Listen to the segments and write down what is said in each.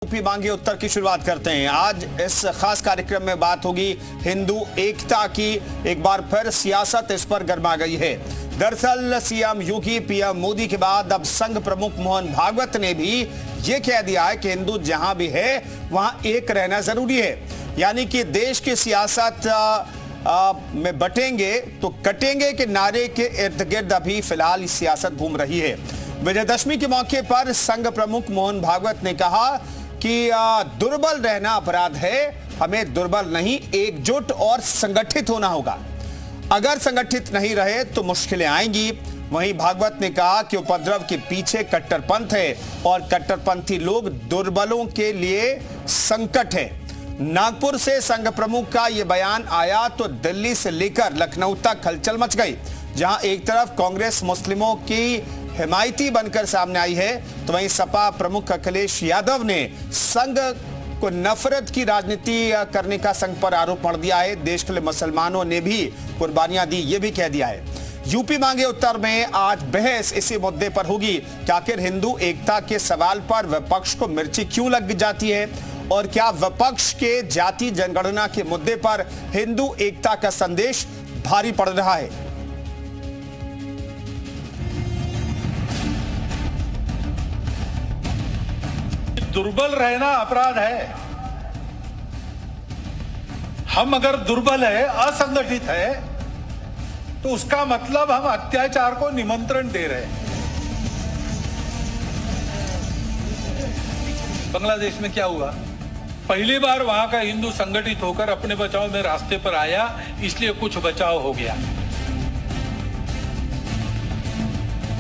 UP मांगे उत्तर की शुरुआत करते हैं। आज इस खास कार्यक्रम में बात होगी हिंदू एकता की। एक बार फिर सियासत इस पर गर्मा गई है। दरअसल सीएम योगी पीएम मोदी के बाद अब संघ प्रमुख मोहन भागवत ने भी ये कह दिया है कि हिंदू जहां भी है वहां एक रहना जरूरी है। यानी कि देश की सियासत में बटेंगे तो कटेंगे के नारे के इर्द गिर्द अभी फिलहाल सियासत घूम रही है। विजयदशमी के मौके पर संघ प्रमुख मोहन भागवत ने कहा कि दुर्बल रहना अपराध है, हमें दुर्बल नहीं एकजुट और संगठित होना होगा। अगर संगठित नहीं रहे तो मुश्किलें आएंगी। वहीं भागवत ने कहा कि उपद्रव के पीछे कट्टरपंथ है और कट्टरपंथी लोग दुर्बलों के लिए संकट है। नागपुर से संघ प्रमुख का यह बयान आया तो दिल्ली से लेकर लखनऊ तक हलचल मच गई। जहां एक तरफ कांग्रेस मुस्लिमों की हिमायती बनकर सामने आई है तो वहीं सपा प्रमुख अखिलेश यादव ने संघ को नफरत की राजनीति करने का संघ पर आरोप मढ़ दिया है। देश के लिए मुसलमानों ने भी कुर्बानियां दी, ये भी कह दिया है। यूपी मांगे उत्तर में आज बहस इसी मुद्दे पर होगी कि आखिर हिंदू एकता के सवाल पर विपक्ष को मिर्ची क्यों लग जाती है और क्या विपक्ष के जाति जनगणना के मुद्दे पर हिंदू एकता का संदेश भारी पड़ रहा है। दुर्बल रहना अपराध है। हम अगर दुर्बल है, असंगठित है, तो उसका मतलब हम अत्याचार को निमंत्रण दे रहे हैं। बांग्लादेश में क्या हुआ? पहली बार वहां का हिंदू संगठित होकर अपने बचाव में रास्ते पर आया, इसलिए कुछ बचाव हो गया।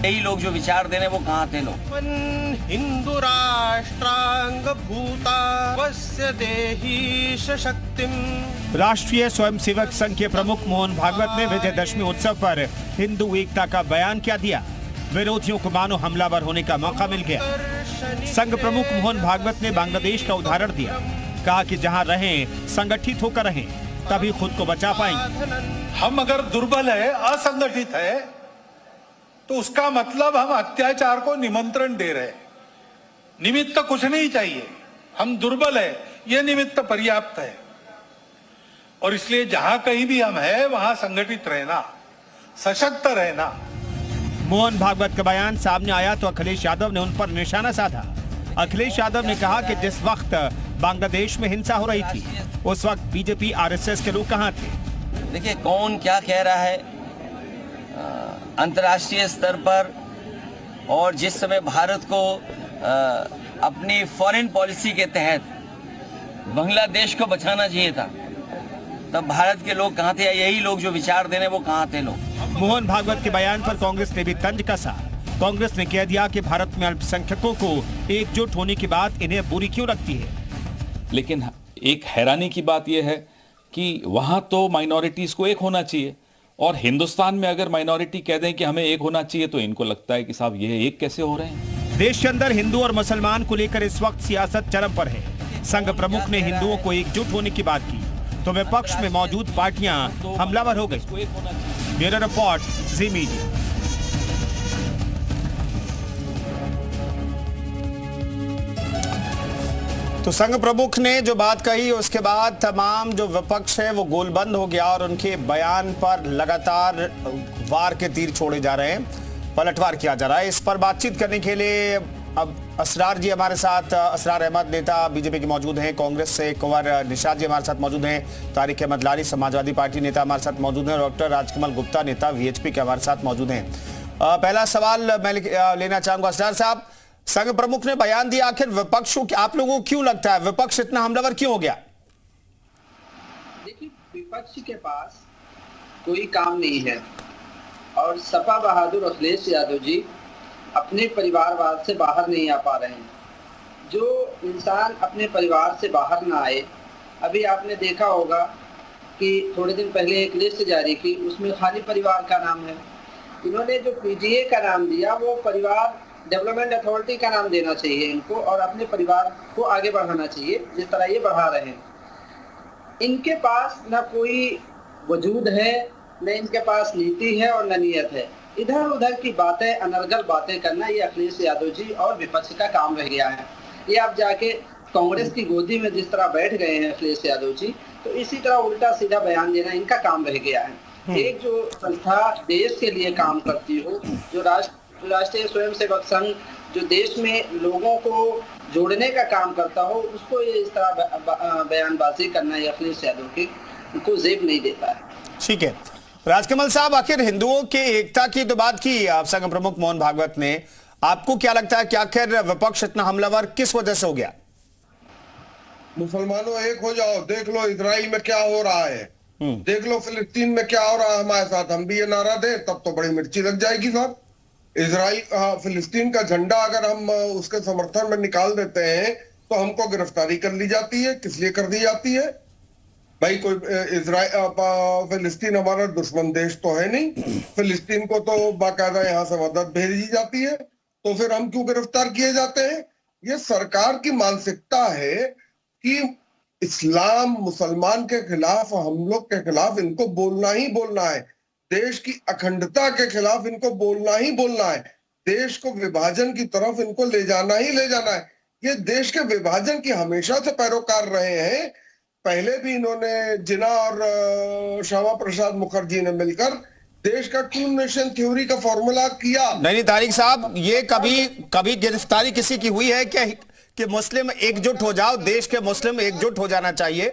यही लोग जो विचार दे रहे वो कहाँ थे लोग? हिंदू राष्ट्रांग भूता वस्य देहि शक्तिम। राष्ट्रीय स्वयंसेवक संघ के प्रमुख मोहन भागवत ने विजयदशमी उत्सव पर हिंदू एकता का बयान क्या दिया। विरोधियों को मानो हमलावर होने का मौका मिल गया। संघ प्रमुख मोहन भागवत ने बांग्लादेश का उदाहरण दिया। कहा कि जहां रहें संगठित होकर रहें, तभी खुद को बचा पाएंगे। हम अगर दुर्बल है, असंगठित है, तो उसका मतलब हम अत्याचार को निमंत्रण दे रहे हैं। निमित्त कुछ नहीं चाहिए, हम दुर्बल है, यह निमित्त पर्याप्त है। और इसलिए जहां कहीं भी हम हैं वहां संगठित रहना, सशक्त रहना। मोहन भागवत का बयान सामने आया तो अखिलेश यादव ने उन पर निशाना साधा। अखिलेश यादव ने कहा कि जिस वक्त बांग्लादेश में हिंसा हो रही थी उस वक्त बीजेपी आरएसएस के लोग कहां थे। देखिए कौन क्या कह रहा है अंतर्राष्ट्रीय स्तर पर, और जिस समय भारत को अपनी फॉरेन पॉलिसी के तहत बांग्लादेश को बचाना चाहिए था, तब भारत के लोग कहां थे? यही लोग जो विचार दे रहे वो कहां थे लोग? मोहन भागवत के बयान पर कांग्रेस ने भी तंज कसा। कांग्रेस ने कह दिया कि भारत में अल्पसंख्यकों को एकजुट होने की बात इन्हें बुरी क्यों लगती है। लेकिन एक हैरानी की बात यह है कि वहां तो माइनॉरिटीज को एक होना चाहिए, और हिंदुस्तान में अगर माइनॉरिटी कह दें कि हमें एक होना चाहिए तो इनको लगता है कि साहब ये एक कैसे हो रहे हैं। देश के अंदर हिंदू और मुसलमान को लेकर इस वक्त सियासत चरम पर है। संघ प्रमुख ने हिंदुओं को एकजुट होने की बात की तो विपक्ष में मौजूद पार्टियां हमलावर हो गई। ब्यूरो रिपोर्ट, जी मीडिया। तो संघ प्रमुख ने जो बात कही उसके बाद तमाम जो विपक्ष है वो गोलबंद हो गया और उनके बयान पर लगातार वार के तीर छोड़े जा रहे हैं, पलटवार किया जा रहा है। इस पर बातचीत करने के लिए अब असरार जी हमारे साथ, असरार अहमद नेता बीजेपी के मौजूद हैं, कांग्रेस से कुंवर निशाद जी हमारे साथ मौजूद हैं, तारिक अहमद लारी समाजवादी पार्टी नेता हमारे साथ मौजूद हैं, डॉक्टर राजकमल गुप्ता नेता वीएचपी के हमारे साथ मौजूद हैं। पहला सवाल मैं लेना चाहूंगा असरार साहब, संघ प्रमुख ने बयान दिया, आखिर विपक्ष को आप लोगों को क्यों लगता है विपक्ष इतना हमलावर क्यों हो गया? देखिए विपक्ष के पास कोई काम नहीं है और सपा बहादुर अखिलेश यादव जी अपने परिवारवाद से बाहर नहीं आ पा रहे हैं। जो इंसान अपने परिवार से बाहर ना आए, अभी आपने देखा होगा कि थोड़े दिन पहले एक लिस्ट जारी की, उसमें खाली परिवार का नाम है। इन्होंने जो पीजीए का नाम दिया वो परिवार डेवलपमेंट अथॉरिटी का नाम देना चाहिए इनको, और अपने परिवार को आगे बढ़ाना चाहिए जिस तरह ये बढ़ा रहे हैं। इनके पास ना कोई वजूद है, न इनके पास नीति है और न नीयत है। इधर उधर की बातें, अनर्गल बातें करना ये अखिलेश यादव जी और विपक्ष का काम रह गया है। ये आप जाके कांग्रेस की गोदी में जिस तरह बैठ गए हैं अखिलेश यादव जी, तो इसी तरह उल्टा सीधा बयान देना इनका काम रह गया है। एक जो संस्था देश के लिए काम करती हो, जो राष्ट्रीय स्वयंसेवक संघ जो देश में लोगों को जोड़ने का काम करता हो, उसको ये इस तरह बयानबाजी करना ये अखिलेश यादव की को जेब नहीं देता है। ठीक है राजकमल साहब, आखिर हिंदुओं के एकता की तो बात की आप संघ प्रमुख मोहन भागवत ने, आपको क्या लगता है कि आखिर विपक्ष इतना हमलावर किस वजह से हो गया? मुसलमानों एक हो जाओ, देख लो इजराइल में क्या हो रहा है, देख लो फिलिस्तीन में क्या हो रहा है हमारे साथ, हम भी ये नारा दे तब तो बड़ी मिर्ची लग जाएगी साहब। इजराइल फिलिस्तीन का झंडा अगर हम उसके समर्थन में निकाल देते हैं तो हमको गिरफ्तारी कर ली जाती है। किस लिए कर दी जाती है भाई? कोई फिलिस्तीन हमारा दुश्मन देश तो है नहीं, फिलिस्तीन को तो बाकायदा यहाँ से मदद भेजी जाती है, तो फिर हम क्यों गिरफ्तार किए जाते हैं? ये सरकार की मानसिकता है कि इस्लाम मुसलमान के खिलाफ, हम लोग के खिलाफ इनको बोलना ही बोलना है, देश की अखंडता के खिलाफ इनको बोलना ही बोलना है, देश को विभाजन की तरफ इनको ले जाना ही ले जाना है। ये देश के विभाजन की हमेशा से पैरोकार रहे हैं। पहले भी इन्होंने जिन्ना और श्यामा प्रसाद मुखर्जी ने मिलकर देश का टू नेशन थ्योरी का फॉर्मूला किया। नहीं तारिक साहब, ये कभी गिरफ्तारी किसी की हुई है क्या कि मुस्लिम एकजुट हो जाओ, देश के मुस्लिम एकजुट हो जाना चाहिए?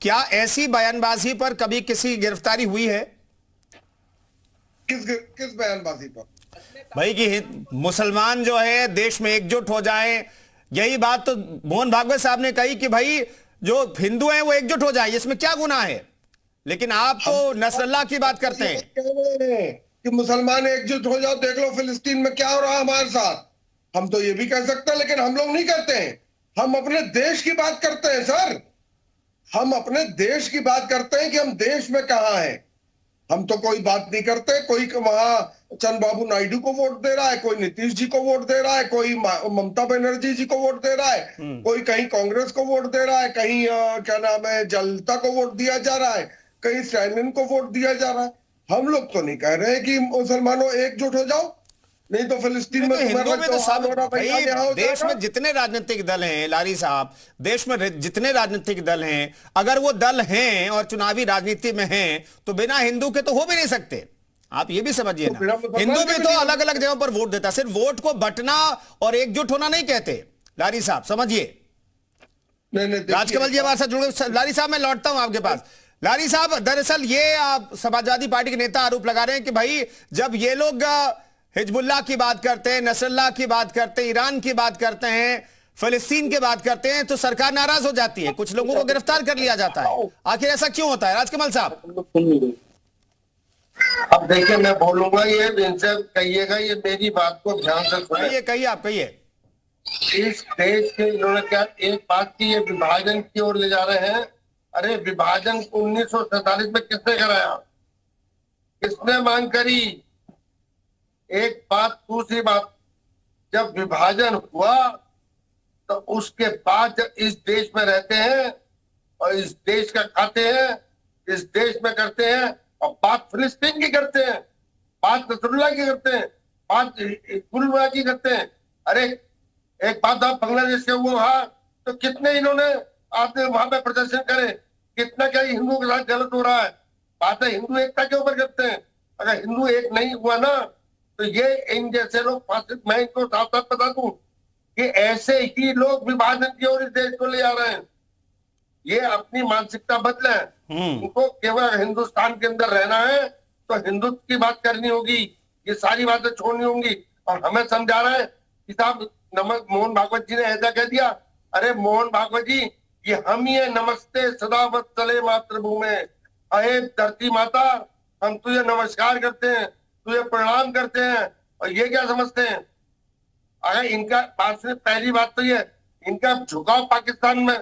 क्या ऐसी बयानबाजी पर कभी किसी गिरफ्तारी हुई है? किस बयानबाजी पर भाई कि मुसलमान जो है देश में एकजुट हो जाएं, यही बात तो मोहन भागवत साहब ने कही कि भाई जो हिंदू हैं वो एकजुट हो जाए, इसमें क्या गुनाह है? लेकिन आप तो नसरल्लाह की बात करते हैं कि मुसलमान एकजुट हो जाओ, देख लो फिलिस्तीन में क्या हो रहा है हमारे साथ। हम तो ये भी कह सकते हैं, लेकिन हम लोग नहीं कहते हैं। हम अपने देश की बात करते हैं सर, हम अपने देश की बात करते हैं कि हम देश में कहां हैं। हम तो कोई बात नहीं करते, कोई वहां चंद्रबाबू नायडू को वोट दे रहा है, कोई नीतीश जी को वोट दे रहा है, कोई ममता बनर्जी जी को वोट दे रहा है, कोई कहीं कांग्रेस को वोट दे रहा है, कहीं क्या नाम है जलता को वोट दिया जा रहा है, कहीं स्टैलिन को वोट दिया जा रहा है। हम लोग तो नहीं कह रहे हैं कि मुसलमानों एकजुट हो जाओ, नहीं तो फिलिस्तीन में हिंदुओं में तो सब देश में जितने राजनीतिक दल हैं लारी साहब, देश में जितने राजनीतिक दल हैं, अगर वो दल हैं और चुनावी राजनीति में हैं तो बिना हिंदू के तो हो भी नहीं सकते। आप ये भी समझिए ना, हिंदू भी तो अलग अलग जगहों पर वोट देता, सिर्फ वोट को बंटना और एकजुट होना नहीं कहते। लारी साहब समझिए। राजकमल जी हमारे साथ जुड़े। लारी साहब मैं लौटता हूं आपके पास। लारी साहब, दरअसल ये आप समाजवादी पार्टी के नेता आरोप लगा रहे हैं कि भाई जब ये लोग हिजबुल्लाह की बात करते हैं, नसरल्लाह की बात करते हैं, ईरान की बात करते हैं, फिलिस्तीन की बात करते हैं तो सरकार नाराज हो जाती है, कुछ लोगों को गिरफ्तार कर लिया जाता है। आखिर ऐसा क्यों होता है राजकमल साहब? अब देखिए मैं बोलूंगा, ये इनसे कहिएगा, ये मेरी बात को ध्यान से सुनिए। कहिए आप कहिए। इस देश के इन्होंने क्या एक बात की, ये विभाजन की ओर ले जा रहे हैं। अरे विभाजन 1947 में किसने कराया, किसने मांग करी? एक बात। दूसरी बात, जब विभाजन हुआ तो उसके बाद जब इस देश में रहते हैं और इस देश का खाते हैं, इस देश में करते हैं, और बात फिलिस्तीन की करते हैं, बात नसरुल्लाह की करते हैं, बात हिजबुल्लाह की करते हैं। अरे एक बात, आप बांग्लादेश के हुए वहां तो कितने इन्होंने आपने वहां पे प्रदर्शन करे, कितना क्या हिंदुओं के साथ गलत हो रहा है। बात है हिंदू एकता के ऊपर करते हैं। अगर हिंदू एक नहीं हुआ ना तो ये इन जैसे लोग, मैं इनको साफ साफ बता दूं कि ऐसे ही लोग विभाजन की ओर इस देश को ले जा रहे हैं। ये अपनी मानसिकता बदले। उनको केवल हिंदुस्तान के अंदर रहना है तो हिंदुत्व की बात करनी होगी, ये सारी बातें छोड़नी होंगी। और हमें समझा रहे हैं कि साहब मोहन भागवत जी ने ऐसा कह दिया। अरे मोहन भागवत जी, ये हम ही है। नमस्ते सदावत चले मातृभूमि, अहे धरती माता, हम तुझे नमस्कार करते हैं, तुझे प्रणाम करते हैं। और ये क्या समझते हैं? अगर इनका बात से पहली बात तो ये, इनका झुकाव पाकिस्तान में,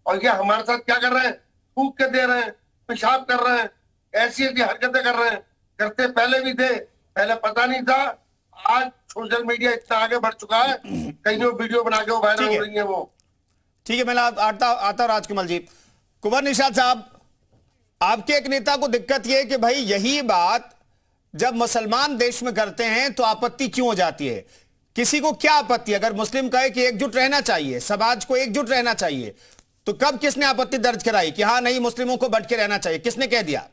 और ये हमारे साथ क्या कर रहे हैं, थूक के दे रहे हैं, पेशाब कर रहे हैं, ऐसी ऐसी हरकतें कर रहे हैं। करते पहले भी थे, पहले पता नहीं था। आज सोशल मीडिया इतना आगे बढ़ चुका है, कहीं वीडियो बना के वायरल हो रही है वो। ठीक है, मैं आता राजकमल जी। कुंवर निषाद साहब, आपके एक नेता को दिक्कत यह कि भाई यही बात जब मुसलमान देश में करते हैं तो आपत्ति क्यों हो जाती है? किसी को क्या आपत्ति? अगर मुस्लिम कहे कि एकजुट रहना चाहिए, समाज को एकजुट रहना चाहिए, तो कब किसने आपत्ति दर्ज कराई कि हाँ नहीं मुस्लिमों को बट के रहना चाहिए? किसने कह दिया?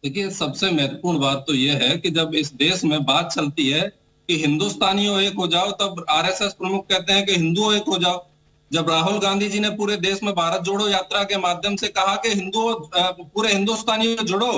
देखिए, सबसे महत्वपूर्ण बात तो यह है कि जब इस देश में बात चलती है कि हिंदुस्तानियों एक हो जाओ, तब आरएसएस प्रमुख कहते हैं कि हिंदुओं एक हो जाओ। जब राहुल गांधी जी ने पूरे देश में भारत जोड़ो यात्रा के माध्यम से कहा कि पूरे हिंदुस्तानियों जोड़ो,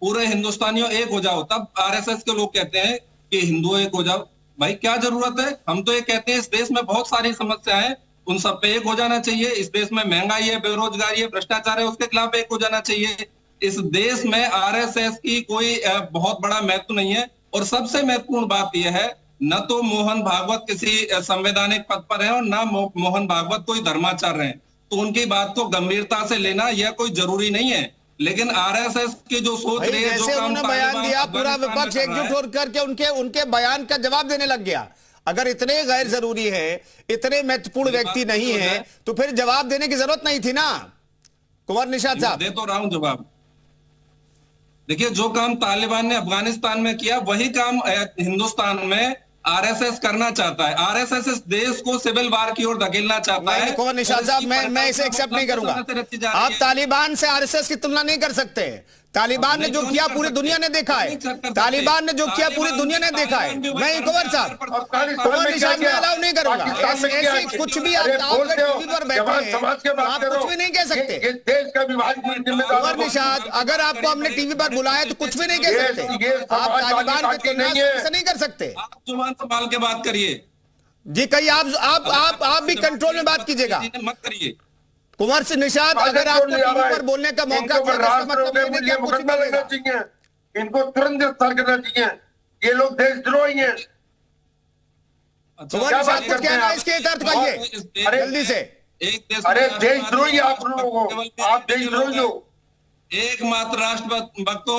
पूरे हिंदुस्तानियों एक हो जाओ, तब आरएसएस के लोग कहते हैं कि हिंदुओं एक हो जाओ। भाई क्या जरूरत है? हम तो ये कहते हैं इस देश में बहुत सारी समस्याएं हैं, उन सब पे एक हो जाना चाहिए। इस देश में महंगाई है, बेरोजगारी है, भ्रष्टाचार है, उसके खिलाफ एक हो जाना चाहिए। इस देश में आरएसएस की कोई बहुत बड़ा महत्व नहीं है। और सबसे महत्वपूर्ण बात यह है, न तो मोहन भागवत किसी संवैधानिक पद पर है और न मोहन भागवत कोई धर्माचार्य हैं, तो उनकी बात को गंभीरता से लेना यह कोई जरूरी नहीं है। लेकिन आरएसएस की जो सोच रही है, जैसे उन्होंने बयान दिया, पूरा विपक्ष एकजुट होकर के उनके बयान का जवाब देने लग गया। अगर इतने गैर जरूरी है, इतने महत्वपूर्ण व्यक्ति नहीं है, तो फिर जवाब देने की जरूरत नहीं थी ना कुंवर निशात साहब। दे तो रहा हूं जवाब। देखिए, जो काम तालिबान ने अफगानिस्तान में किया, वही काम हिंदुस्तान में आरएसएस करना चाहता है। आरएसएस इस देश को सिविल वार की ओर धकेलना चाहता है। कुंवर निशात साहब, मैं इसे एक्सेप्ट नहीं करूंगा। आप तालिबान से आरएसएस की तुलना नहीं कर सकते। तालिबान ने जो किया पूरी दुनिया ने देखा है। तालिबान ने जो किया पूरी दुनिया ने देखा है। मैं कुंवर साहब, कुंवर निशात में अलाउ नहीं करूंगा। ऐसे कुछ भी आप टीवी पर बैठे हैं, आप कुछ भी नहीं कह सकते। कुंवर निशात, अगर आपको हमने टीवी पर बुलाया तो कुछ भी नहीं कह सकते। आप तालिबान की तुलना से नहीं कर सकते। आप जुबान संभाल के बात करिए जी। कहीं आप भी कंट्रोल में बात कीजिएगा, मत करिए। कुंवर से निशात, अगर आपको टीवी पर बोलने का मौका मुकदमा लेना चाहिए, इनको तुरंत गिरफ्तार करना चाहिए। ये लोग देशद्रोही हैं। कुंवर निशात, कुछ कहना है इसके अर्थ कहिए जल्दी से। अरे देशद्रोही आप लोगों को, आप देशद्रोही हो। एकमात्र राष्ट्रभक्त तो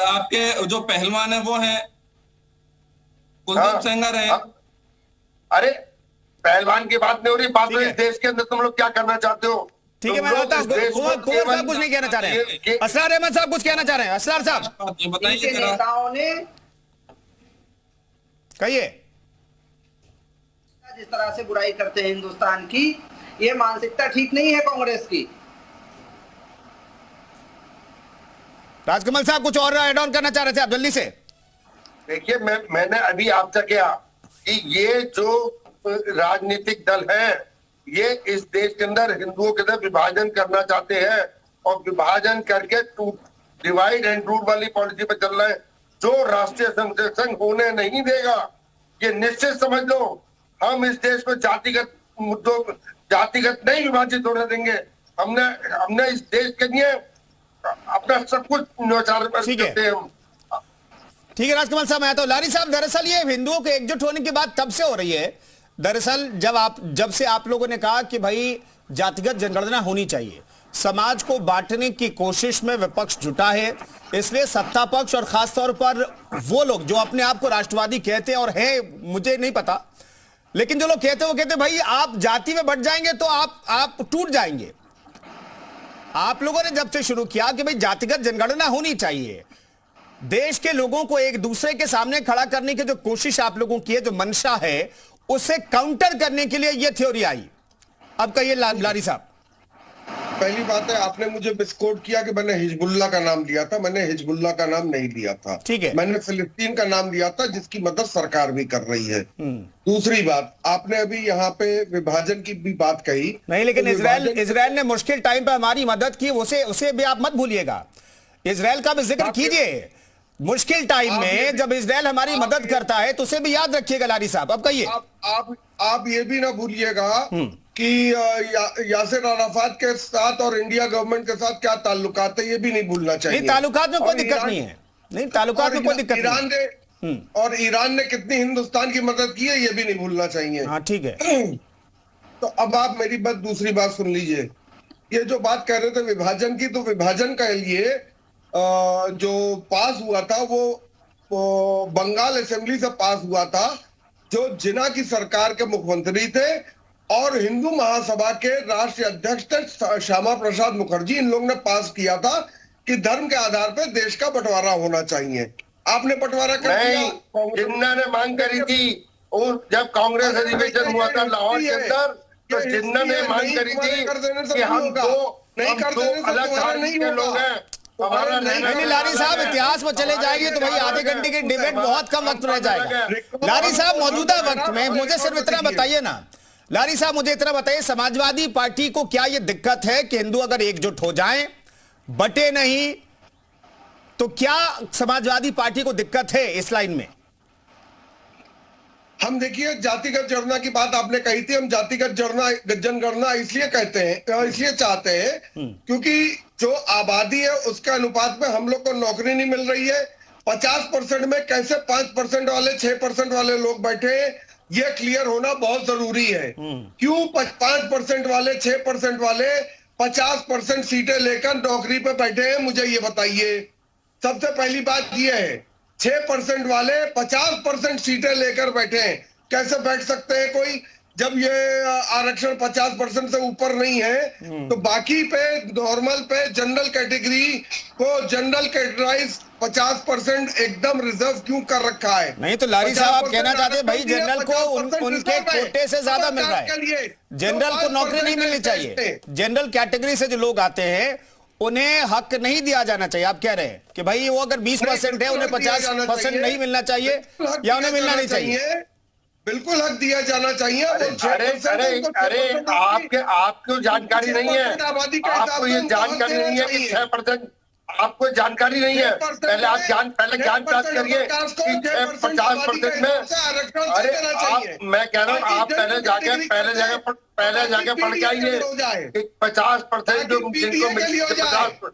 आपके जो पहलवान है वो है कुलदीप सेंगर है। अरे पहलवान की बात नहीं हो रही, बात हो रही देश के अंदर तुम लोग क्या करना चाहते हो। ठीक है, मैं बताता हूं। कुंवर साहब कुछ नहीं कहना चाह रहे हैं। असरार अहमद साहब कुछ कहना चाह रहे हैं। असरार साहब बताइए, नेताओं ने कहिए। जिस तरह से बुराई करते हैं हिंदुस्तान की, ये मानसिकता ठीक नहीं है कांग्रेस की। राजकमल साहब कुछ और ऐड ऑन करना चाह रहे थे आप, जल्दी से। देखिए, मैंने अभी आपसे कहा कि ये जो राजनीतिक दल है, ये इस देश के अंदर हिंदुओं के अंदर विभाजन करना चाहते हैं और विभाजन करके डिवाइड एंड रूल वाली पॉलिसी पे चल रहे हैं, जो राष्ट्रीय संघ होने नहीं देगा। ये निश्चित समझ लो, हम इस देश को जातिगत नहीं विभाजित होने देंगे। हमने इस देश के लिए अपना सब कुछ न्यौछावर करते हैं। ठीक है राजकमल साहब, मैं तो लारी साहब, दरअसल ये हिंदुओं के एकजुट होने की बात तब से हो रही है। दरअसल जब से आप लोगों ने कहा कि भाई जातिगत जनगणना होनी चाहिए, समाज को बांटने की कोशिश में विपक्ष जुटा है, इसलिए सत्ता पक्ष और खासतौर पर वो लोग जो अपने आप को राष्ट्रवादी कहते हैं और है, मुझे नहीं पता, लेकिन जो लोग कहते हैं वो कहते हैं भाई आप जाति में बंट जाएंगे तो आप टूट जाएंगे। आप लोगों ने जब से शुरू किया कि भाई जातिगत जनगणना होनी चाहिए, देश के लोगों को एक दूसरे के सामने खड़ा करने की जो कोशिश आप लोगों की है, जो मंशा है, उसे काउंटर करने के लिए यह थ्योरी आई। अब कहिए लारी साहब। पहली बात है, आपने मुझे मिसकोट किया कि मैंने हिजबुल्लाह का नाम लिया था। मैंने हिजबुल्लाह का नाम नहीं लिया था। ठीक है, मैंने फिलिस्तीन का नाम लिया था, जिसकी मदद सरकार भी कर रही है। दूसरी बात, आपने अभी यहाँ पे विभाजन की भी बात कही। नहीं, लेकिन इजराइल ने मुश्किल टाइम पे हमारी मदद की, उसे भी आप मत भूलिएगा। इजराइल का भी जिक्र कीजिए। मुश्किल टाइम में जब इजराइल हमारी मदद करता है तो उसे भी याद रखिएगा लारी साहब। अब कहिए। आप ये भी ना भूलिएगा कि यासिर अराफात के साथ और इंडिया गवर्नमेंट के साथ क्या ताल्लुकात है, ये भी नहीं भूलना चाहिए। नहीं, ताल्लुकात में कोई दिक्कत नहीं है। नहीं, ताल्लुकात में कोई दिक्कत नहीं। और ईरान ने कितनी हिंदुस्तान की मदद की है, ये भी नहीं भूलना चाहिए। हाँ, ठीक है। तो अब आप मेरी दूसरी बात सुन लीजिए। ये जो बात कह रहे थे विभाजन की, तो विभाजन के लिए जो पास हुआ था वो बंगाल असेंबली से पास हुआ था, जो जिन्ना की सरकार के मुख्यमंत्री थे और हिंदू महासभा के राष्ट्रीय अध्यक्ष थे श्यामा प्रसाद मुखर्जी। इन लोगों ने पास किया था कि धर्म के आधार पर देश का बंटवारा होना चाहिए। आपने बंटवारा कर नहीं, दिया। जिन्ना ने मांग करी थी जब कांग्रेस अधिवेशन हुआ था लाहौर के अंदर, तो जिन्ना ने मांग करी थी कि हम दो अलग धार्मिक के लोग हैं। नहीं लारी साहब, इतिहास में चले जाएंगे तो भाई आधे घंटे की डिबेट बहुत कम वक्त रह जाएगा। लारी साहब, मौजूदा वक्त में मुझे सिर्फ इतना बताइए ना, लारी साहब मुझे इतना बताइए, समाजवादी पार्टी को क्या यह दिक्कत है कि हिंदू अगर एकजुट हो जाएं, बटे नहीं, तो क्या समाजवादी पार्टी को दिक्कत है इस लाइन में? हम देखिए, जातिगत जनगणना की बात आपने कही थी, हम जातिगत जनगणना इसलिए कहते हैं, इसलिए चाहते हैं क्योंकि जो आबादी है उसके अनुपात में हम लोग को नौकरी नहीं मिल रही है। 50% में कैसे 5% वाले 6% वाले लोग बैठे हैं, ये क्लियर होना बहुत जरूरी है। क्यों 5% वाले 6% वाले 50% सीटें लेकर नौकरी पे बैठे हैं, मुझे ये बताइए। सबसे पहली बात ये है, 6% वाले 50% सीटें लेकर बैठे हैं, कैसे बैठ सकते हैं कोई, जब ये आरक्षण 50% से ऊपर नहीं है। तो बाकी पे नॉर्मल पे जनरल कैटेगरी को जनरल कैटेगराइज 50% एकदम रिजर्व क्यों कर रखा है? नहीं तो लारी साहब आप कहना चाहते हैं भाई जनरल को उनके कोटे से ज्यादा मिल रहा है, जनरल को नौकरी नहीं मिलनी चाहिए, जनरल कैटेगरी से जो लोग आते हैं उन्हें हक नहीं दिया जाना चाहिए। आप कह रहे हैं कि भाई वो अगर 20% है उन्हें 50% नहीं मिलना चाहिए या उन्हें मिलना नहीं चाहिए? बिल्कुल हक दिया जाना चाहिए। अरे आपको जानकारी नहीं है, आपको ये जानकारी नहीं है कि 6%, आपको जानकारी नहीं है। पहले आप ज्ञान प्राप्त करिए कि 50% में, अरे आप, मैं कह रहा हूँ आप पहले जाके पढ़ के आइए कि 50% जो जिनको मिली 50%,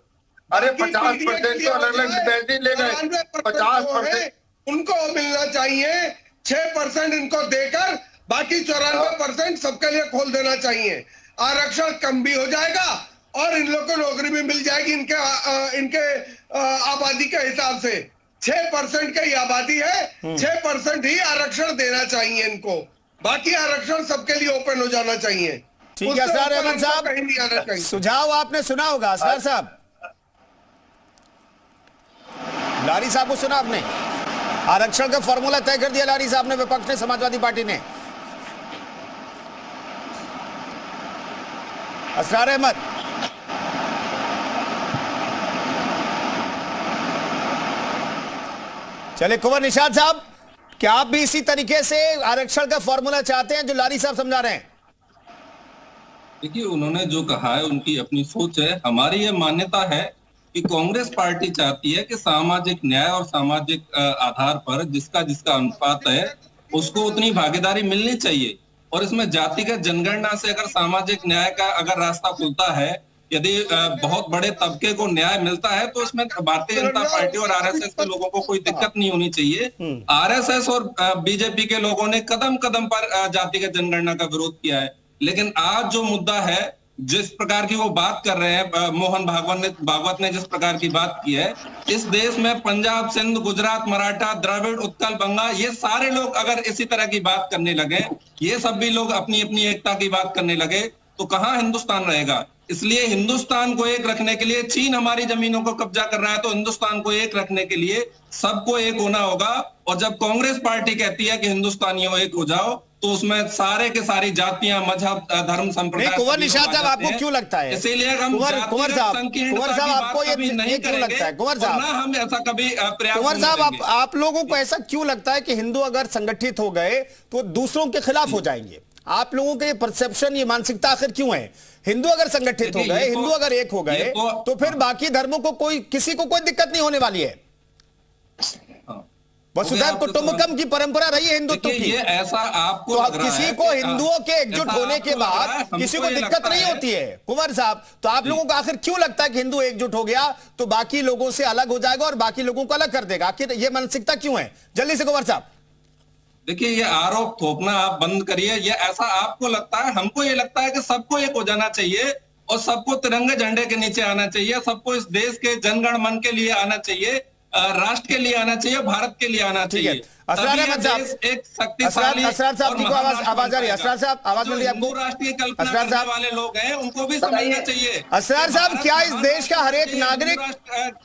अरे 50% तो अलग अलग विद्यार्थी ले गए, 50% उनको मिलना चाहिए, 6% इनको देकर बाकी 94% सबके लिए खोल देना चाहिए। आरक्षण कम भी हो जाएगा और इन लोगों को नौकरी भी मिल जाएगी इनके आबादी के हिसाब से। 6% की आबादी है, 6% ही आरक्षण देना चाहिए इनको, बाकी आरक्षण सबके लिए ओपन हो जाना चाहिए। ठीक है असरार अहमद साहब, सुझाव आपने सुना होगा। असरार साहब, लारी साहब को सुना आपने? आरक्षण का फॉर्मूला तय कर दिया लारी साहब ने, विपक्ष ने, समाजवादी पार्टी ने। असरार अहमद, चले कुंवर निशात साहब, क्या आप भी इसी तरीके से आरक्षण का फॉर्मूला चाहते हैं जो लारी साहब समझा रहे हैं? देखिए, उन्होंने जो कहा है उनकी अपनी सोच है। हमारी ये मान्यता है कि कांग्रेस पार्टी चाहती है कि सामाजिक न्याय और सामाजिक आधार पर जिसका अनुपात है उसको उतनी भागीदारी मिलनी चाहिए। और इसमें जातिगत जनगणना से अगर सामाजिक न्याय का अगर रास्ता खुलता है, यदि बहुत बड़े तबके को न्याय मिलता है, तो इसमें भारतीय जनता पार्टी और आरएसएस के लोगों को कोई दिक्कत नहीं होनी चाहिए। आरएसएस और बीजेपी के लोगों ने कदम कदम पर जातिगत जनगणना का विरोध किया है, लेकिन आज जो मुद्दा है, जिस प्रकार की वो बात कर रहे हैं, मोहन भागवत ने जिस प्रकार की बात की है, इस देश में पंजाब, सिंध, गुजरात, मराठा, द्रविड़, उत्कल, बंगा, ये सारे लोग अगर इसी तरह की बात करने लगे, ये सब भी लोग अपनी अपनी एकता की बात करने लगे, तो कहां हिंदुस्तान रहेगा? इसलिए हिंदुस्तान को एक रखने के लिए, चीन हमारी जमीनों को कब्जा कर रहा है, तो हिंदुस्तान को एक रखने के लिए सबको एक होना होगा। और जब कांग्रेस पार्टी कहती है कि हिंदुस्तानियों एक हो जाओ, तो उसमें सारे के सारी जातियां, मजहब, धर्म, संप्रदाय। कुंवर निशात साहब, आपको क्यों लगता है? इसीलिए हम कुंवर साहब आपको ये नहीं क्यों लगता है? कुंवर साहब, हम ऐसा कभी प्रयास, कुंवर साहब आप लोगों को ऐसा क्यों लगता है कि हिंदू अगर संगठित हो गए तो दूसरों के खिलाफ हो जाएंगे? आप लोगों के ये परसेप्शन, ये मानसिकता आखिर क्यों है? हिंदु अगर संगठित हो गए, हिंदू अगर एक हो गए, तो फिर बाकी धर्मों को किसी को कोई दिक्कत नहीं होने वाली है। वसुधैव कुटुंबकम की परंपरा रही है हिंदुत्व की। ये ऐसा आपको तो किसी को हिंदुओं के एकजुट होने के बाद किसी को दिक्कत नहीं होती है। कुंवर साहब, तो आप लोगों को आखिर क्यों लगता है कि हिंदू एकजुट हो गया तो बाकी लोगों से अलग हो जाएगा और बाकी लोगों को अलग कर देगा? आखिर ये मानसिकता क्यों है? जल्दी से कुंवर साहब। देखिए, ये आरोप थोपना आप बंद करिए। ये ऐसा आपको लगता है, हमको ये लगता है कि सबको एक हो जाना चाहिए और सबको तिरंगे झंडे के नीचे आना चाहिए, सबको इस देश के जनगण मन के लिए आना चाहिए, राष्ट्र के लिए आना चाहिए, भारत के लिए आना चाहिए। असरार अहमद साहब, एक शक्तिशाली, असरार साहब की आवाज आ रही है। असरार साहब, आवाज मिल रही है आपको? राष्ट्रीय कल्पना करने वाले लोग हैं, उनको भी समझना चाहिए। असरार साहब, क्या इस देश का हर एक नागरिक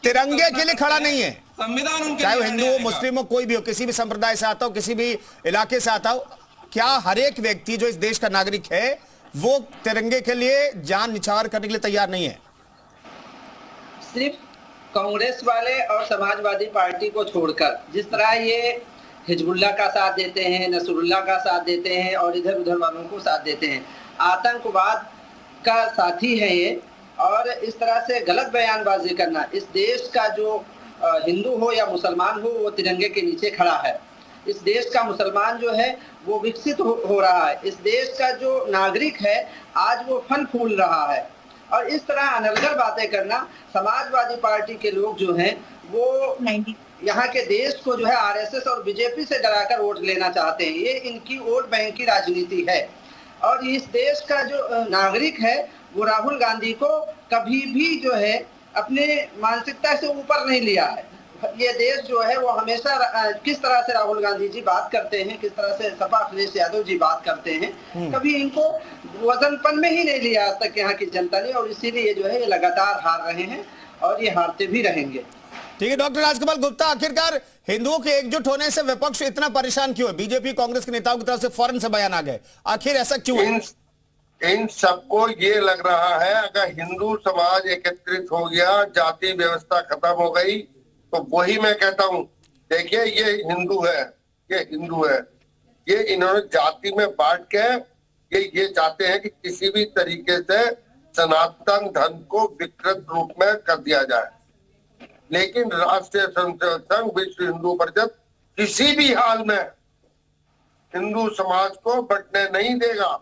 तिरंगे के लिए खड़ा नहीं है? संविधान उनके चाहे वो लिए हिंदू हो, आएगा। मुस्लिम हो, कोई भी हो, किसी भी संप्रदाय से आता हो, किसी भी इलाके से आता हो, क्या हर एक व्यक्ति जो इस देश का नागरिक है वो तिरंगे के लिए जान निछावर करने के लिए तैयार नहीं है? सिर्फ कांग्रेस वाले और समाजवादी पार्टी को छोड़कर जिस तरह ये हिजबुल्लाह का साथ देते हैं, नसरुल्लाह का साथ देते हैं और इधर उधर वालों को साथ देते हैं, आतंकवाद का साथी है ये। और इस तरह से गलत बयानबाजी करना, इस देश का जो हिंदू हो या मुसलमान हो वो तिरंगे के नीचे खड़ा है। इस देश का मुसलमान जो है वो विकसित हो रहा है। इस देश का जो नागरिक है आज वो फल फूल रहा है। और इस तरह अनर्गल बातें करना, समाजवादी पार्टी के लोग जो हैं वो यहाँ के देश को जो है आरएसएस और बीजेपी से डराकर वोट लेना चाहते हैं। ये इनकी वोट बैंक की राजनीति है। और इस देश का जो नागरिक है वो राहुल गांधी को कभी भी जो है अपने मानसिकता से ऊपर नहीं लिया है। ये देश जो है वो हमेशा किस तरह से राहुल गांधी जी बात करते हैं, किस तरह से सपा अखिलेश यादव जी बात करते हैं, कभी इनको वजनपन में ही नहीं लिया आज तक यहाँ की जनता ने। और इसीलिए जो है ये लगातार हार रहे हैं और ये हारते भी रहेंगे। ठीक है डॉक्टर राजकमल गुप्ता, आखिरकार हिंदुओं के एकजुट होने से विपक्ष इतना परेशान क्यों है? बीजेपी कांग्रेस के नेताओं की तरफ से फौरन से बयान आ गए, आखिर ऐसा क्यों है? इन सबको ये लग रहा है अगर हिंदू समाज एकत्रित हो गया, जाति व्यवस्था खत्म हो गई, तो वही मैं कहता हूँ देखिए ये हिंदू है, ये हिंदू है, ये इन्होंने जाति में बांट के ये चाहते हैं कि किसी भी तरीके से सनातन धर्म को विकृत रूप में कर दिया जाए। लेकिन राष्ट्रीय स्वयंसेवक संघ, विश्व हिंदू परिषद किसी भी हाल में हिंदू समाज को बंटने नहीं देगा।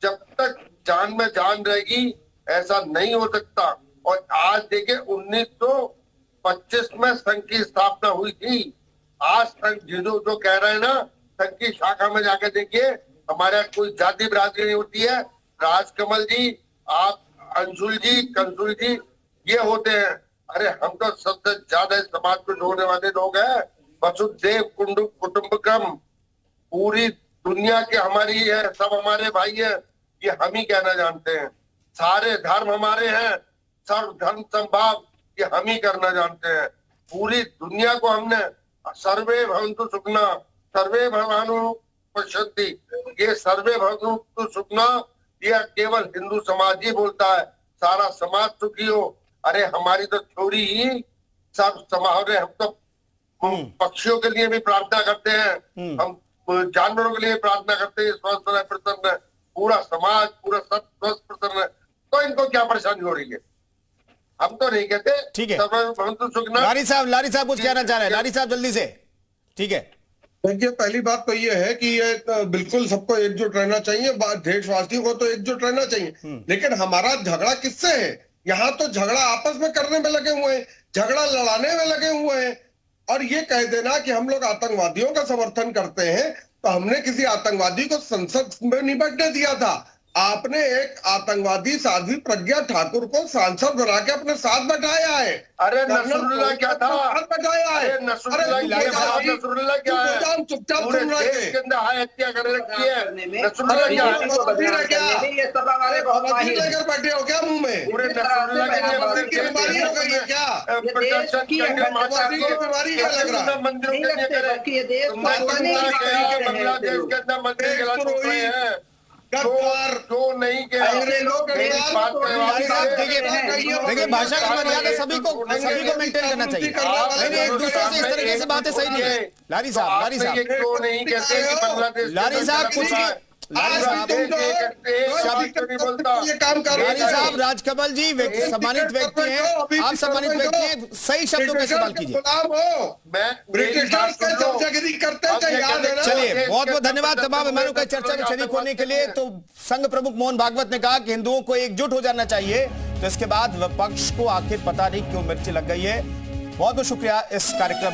जब तक जान में जान रहेगी ऐसा नहीं हो सकता। और आज देखिए 1925 में संघ की स्थापना हुई थी। आज संघ जो कह रहे हैं ना, संघ की शाखा में जाकर देखिए हमारे यहाँ कोई जाति बिरादरी नहीं होती है। राजकमल जी, आप अंशुल जी, कंसुल जी ये होते हैं। अरे हम तो सबसे ज्यादा समाज को जोड़ने वाले लोग हैं। वसुधैव कुटुंबकम, पूरी दुनिया के हमारी है, सब हमारे भाई है, ये हम ही कहना जानते हैं। सारे धर्म हमारे हैं, सर्व धर्म संभाव ये हम ही करना जानते हैं। पूरी दुनिया को हमने सर्वे भवन्तु सुखिनः, सर्वे भवानु पश्यन्ति, ये सर्वे भवन्तु सुखिनः ये केवल हिंदू समाज ही बोलता है। सारा समाज सुखी हो। अरे हमारी तो थ्योरी ही सब समाज है। हम तो पक्षियों के लिए भी प्रार्थना करते हैं, हम जानवरों के लिए प्रार्थना करते हैं, स्वस्थ रहे, प्रसन्न है, पूरा समाज पूरा सब स्वस्थ प्रसन्न है। तो इनको क्या परेशानी हो रही है? हम तो नहीं कहते। ठीक है लारी साहब कुछ कहना चाह रहे हैं? लारी साहब जल्दी से। ठीक है, देखिए पहली बात तो ये है कि ये बिल्कुल सबको एकजुट रहना चाहिए, देशवासियों को तो एकजुट रहना चाहिए। लेकिन हमारा झगड़ा किससे है? यहाँ तो झगड़ा आपस में करने में लगे हुए हैं, झगड़ा लड़ाने में लगे हुए हैं। और ये कह देना कि हम लोग आतंकवादियों का समर्थन करते हैं, तो हमने किसी आतंकवादी को संसद में नहीं बैठने दिया था। आपने एक आतंकवादी साध्वी प्रज्ञा ठाकुर को सांसद बना के अपने साथ बैठाया है। अरे नसरुल्लाह क्या था? बैठाया है। अरे नसरुल्लाह क्या है? चुपचाप पूरे सुन रहे देश के अंदर हत्या कर रखी है। नसरुल्लाह क्या है? ये सभा वाले बहुत माहिर हैं। लेकर बैठे हो क्या मुंह में? पूरे नसरुल्लाह की बीमारी हो गई है क्या? प्रदर्शन करके बीमारी क्या लग रहा है? मंदिरों के लिए करे। बांग्लादेश के अंदर मंदिर जला चुके हैं। जो नहीं किया देखिए भाषा की मर्यादा सभी को मेंटेन करना चाहिए। एक दूसरे से इस तरीके से बातें सही नहीं है। लारी साहब क्यों नहीं कहते कि बांग्लादेश लारी साहब कुछ नहीं। लारी साहब राजकमल जी सम्मानित व्यक्ति हैं, आप सम्मानित व्यक्ति हैं, सही शब्दों का इस्तेमाल कीजिए। चलिए बहुत बहुत धन्यवाद तमाम मेहमानों का चर्चा में शरीक होने के लिए। तो संघ प्रमुख मोहन भागवत ने कहा कि हिंदुओं को एकजुट हो जाना चाहिए। तो इसके बाद विपक्ष को आखिर पता नहीं क्यों मिर्ची लग गई है। बहुत बहुत शुक्रिया इस कार्यक्रम